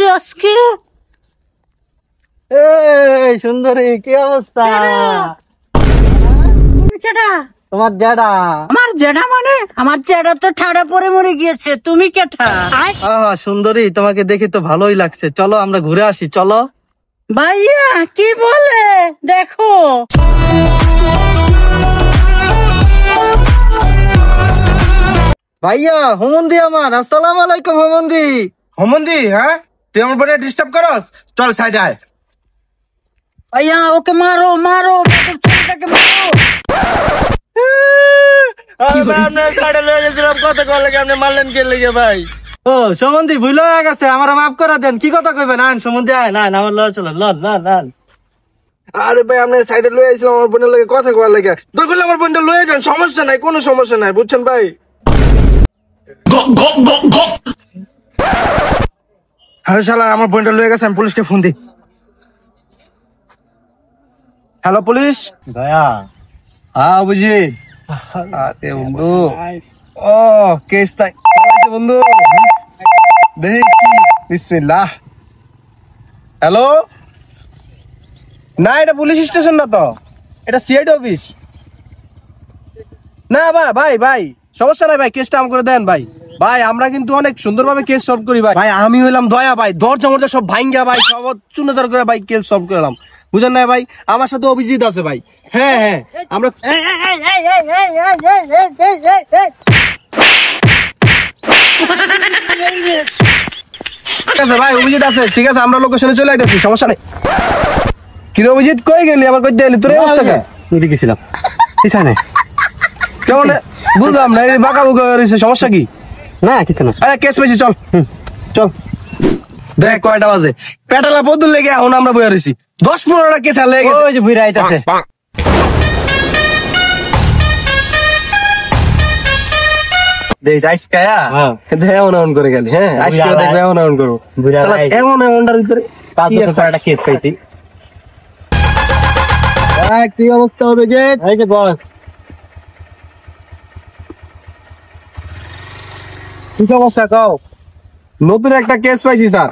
হচ্ছে আজকে? এই সুন্দরী, কি অবস্থা? তোমার জ্যাঠা। আমার জ্যাঠা মানে? আমার জ্যাঠা তো ঠাড়া পরে মরে গিয়েছে। তুমি কেঠা? সুন্দরী, তোমাকে দেখে তো ভালোই লাগছে, চলো আমরা ঘুরে আসি, চলো। ভাইয়া কি বলে দেখো। ভাইয়া হোমন্দি আমার, আসসালামু আলাইকুম হোমন্দি। হোমন্দি, হ্যাঁ তুই আমার বোনের ডিস্টার্ব করস, চল সাইডে আয়। ভাইয়া ওকে মারো মারো, ছেলেটাকে মারো। আপনি মারলেন কে লেগে ভাই? ও সমন্দি, ভুল হয়ে গেছে, আমার মাফ করে দেন। কি কথা কইবেন? আন সমন্দি, আয় না আমার লয় চলো, লন। আরে ভাই আপনি সাইডে লয়ে আইছিলাম আমার বোনের লগে কথা কওয়ার লাগে। তোর বলে আমার বোনটা লয়ে যান, সমস্যা নাই, কোনো সমস্যা নাই, বুঝছেন ভাই? আরে শালা আমার বোনটা লয়ে গেছে, আমি পুলিশকে ফোন দিই। Hello police. দয়া। বুঝি। আরে বন্ধু, ও কেস তাই বন্ধু, দেখি কি। বিসমিল্লাহ। হ্যালো, না এটা পুলিশ স্টেশন না তো, এটা সিআইডি অফিস। না ভাই সমস্যা নাই ভাই, কেসটা আম করে দেন ভাই। ভাই আমরা কিন্তু অনেক সুন্দরভাবে কেস সলভ করি ভাই। ভাই আমি হইলাম দয়া ভাই, দরজা মরজা সব ভাঙ্গা ভাই, সব চুনদার করে ভাই কেস সলভ করলাম, বুঝেন না ভাই? আমার সাথে অভিজিৎ আছে ভাই। হ্যাঁ আমরা ঠিক আছে ভাই, অভিজিৎ আছে, ঠিক আছে আমরা লোকেশনে চলে আইতেছি, সমস্যা নেই। কিরে অভিজিৎ, কই গেলি? আবার কই গেলি? তোর এই অবস্থা কে? বুঝতে গেছিলাম পিছনে। কেমন বুঝলাম না, এই বাঁকা বুকা হয়েছে, সমস্যা কি? না কিছু না। আরে কেস পেয়েছি, চল চল। দেখ কয়টা বাজে, পেটালা বদল লেগে এখন আমরা বইয়া রয়েছি, 10-15টা কেস আর লেগে ওই যে বুইরা আইতাছে। দেখ আইসকায়া এমন করে গেলি। হ্যাঁ আইসকা দেখবে এমন করবো, এমনটার ভিতরে একটা কেস পাইছি। কি অবস্থা হবে যে? এই যে বস, কি অবস্থা কও? নতুন একটা কেস পাইছি স্যার,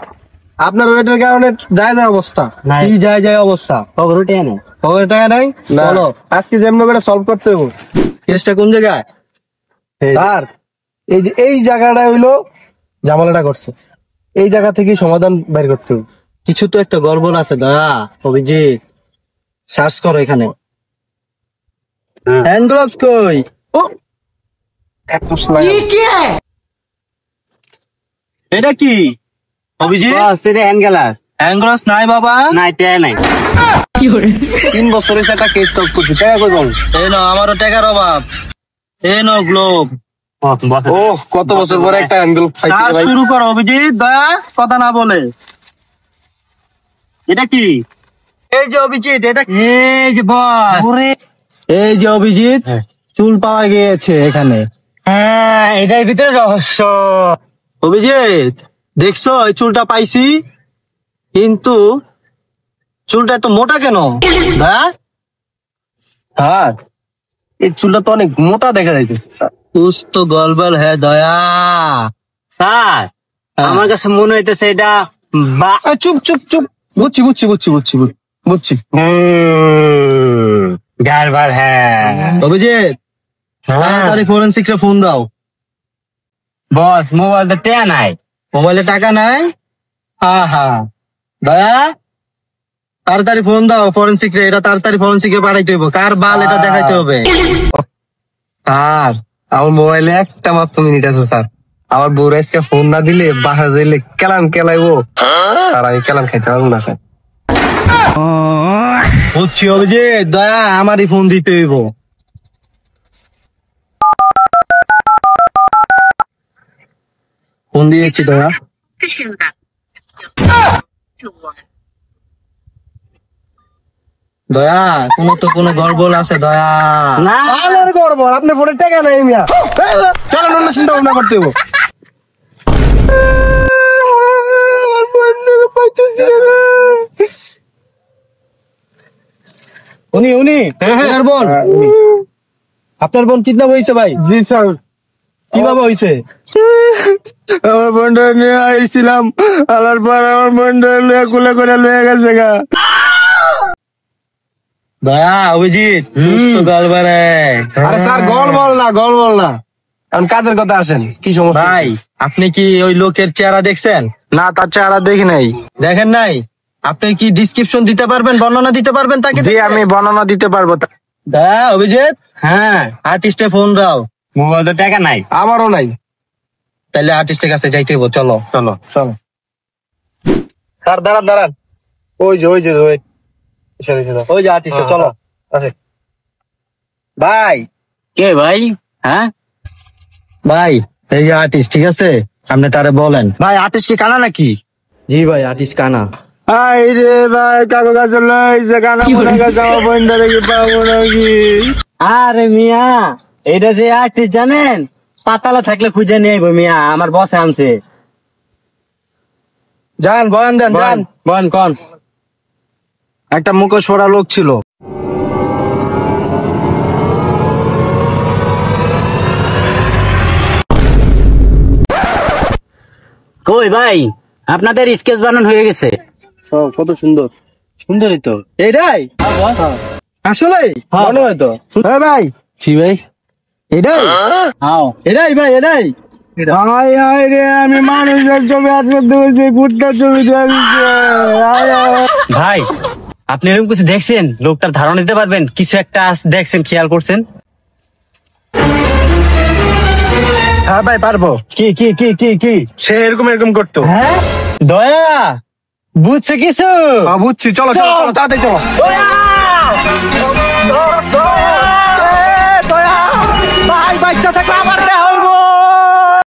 আপনার ওয়েটের কারণে যায় অবস্থা। কি যায় অবস্থা? খবর উঠে না, খবর টাকা নাই। বলো আজকে যেমন করে সলভ করতে হবে। কেসটা কোন জায়গায় স্যার? এই জায়গাটা হইলো ঝামেলাটা করছে, এই জায়গা থেকে সমাধান বের করতে হবে। কিছু তো একটা গড়বড় আছে দাদা। অভিজিৎ সার্চ করো এখানে। হ্যান্ড গ্লাভস কই? এটা কি অভিজিৎ? সেটা হ্যান্ড গ্লাস। হ্যান্ড গ্লাভস নাই বাবা, নাই তে নাই। 3 বছর হয়েছে একটা কেস সলভ করছি, টাকা কই বল? এই নাও, আমারও টাকার অভাব, এই নাও গ্লোব। ও কত বছর পরে একটা হ্যান্ড গ্লোভ পাইছি ভাই। শুরু করো অভিজিৎ, দয়া কথা না বলে। এটা কি? এই যে অভিজিৎ, এটা এই যে বস, এই যে অভিজিৎ, চুল পাওয়া গিয়েছে এখানে। হ্যাঁ এটার ভিতরে রহস্য। অভিজিৎ দেখছো, এই চুলটা পাইছি, কিন্তু চুলটা এত মোটা কেন? স্যার এই চুলটা তো অনেক মোটা দেখা যাইতেছে স্যার। কুছ তো গলবল হ্যাঁ দয়া। স্যার আমার কাছে মনে হইতেছে এটা চুপ বুঝছি। গারবার। হ্যাঁ অভিজিৎ, হ্যাঁ ফরেনসিকরা ফোন দাও। বস মোবাইলটা টেয়া নাই, মোবাইলে টাকা নাই। হ্যাঁ দয়া তাড়াতাড়ি ফোন দাও ফরেনসিক রে, এটা তাড়াতাড়ি ফরেনসিকে পাঠাইতে হবে, কার বাল এটা দেখাইতে হবে। স্যার আমার মোবাইলে একটা মাত্র মিনিট আছে স্যার, আমার বউরা আজকে ফোন না দিলে বাসা যাইলে কেলান কেলাইবো, আর আমি কেলান খাইতে পারবো না স্যার। বুঝছি অভিজিৎ, দয়া আমারই ফোন দিতে হইব। ফোন দিয়েছি দয়া। দয়া কোনো গড়বড় আছে দয়া? না গড়বড়, আপনার ফোনের টাকা নাই মিয়া, চলেন অন্য চিন্তা ভাবনা করতে হইব। উনি আপনার বোন কিডন্যাপ হয়েছে ভাই? জি স্যার। কিভাবে হইছে? আমার বোনটা নিয়ে আইছিলাম, আলার পর আমার বোনটা লয়ে কুলে করে লয়ে গেছে গা। দয়া অভিজিৎ তো গল বারে। আরে স্যার গল বল না এখন কাজের কথা আসেন, কি সমস্যা? ভাই আপনি কি ওই লোকের চেহারা দেখছেন? না, তার চেহারা দেখি নাই। দেখেন নাই? আপনি কি ডিসক্রিপশন দিতে পারবেন, বর্ণনা দিতে পারবেন তাকে? জি, আমি বর্ণনা দিতে পারবো। দয়া অভিজিৎ, হ্যাঁ, আর্টিস্টে ফোন দাও। মোবাইল তো টাকা নাই। আমারও নাই। তাহলে আর্টিস্টের কাছে যাইতে হইব, চলো। স্যার দাঁড়ান, ওই যে ওই যে আর্টিস্ট, চলো। ভাই কে ভাই? হ্যাঁ ভাই এই যে আর্টিস্ট, ঠিক আছে, আপনি তারে বলেন। ভাই, আর্টিস্ট কি কানা নাকি? জি ভাই, আর্টিস্ট কানা। আই রে ভাই, কাকু কাছে লইছে কানা, মনে কাছে আমার বোনটা দেখি পাবো নাকি? আরে মিয়া, এটা যে আর্টিস্ট জানেন, পাতালা থাকলে খুঁজে নিয়ে আইবো মিয়া, আমার বসে আনছে। যান বয়ান দেন, যান। বল কোন? একটা মুখোশ পরা লোক ছিল। কই ভাই, আপনাদের স্কেচ বানানো হয়ে গেছে? কত সুন্দর। সুন্দরই তো। এটাই আসলে মনে হয় তো। হ্যাঁ ভাই, জি ভাই, এটাই আও এটাই ভাই, এটাই। হাই হাই রে, আমি মানুষের ছবি আপলোড দিয়েছি, কুত্তার ছবি দিয়েছি। ভাই, আপনি এরকম কিছু দেখছেন? লোকটার ধারণা দিতে পারবেন কিছু একটা দেখছেন, খেয়াল করছেন? হ্যাঁ ভাই, পারবো। কি কি কি কি কি সে এরকম করতো। হ্যাঁ দয়া বুঝছে কিছু? বুঝছি, চলো তাড়াতাড়ি চলো। দয়া!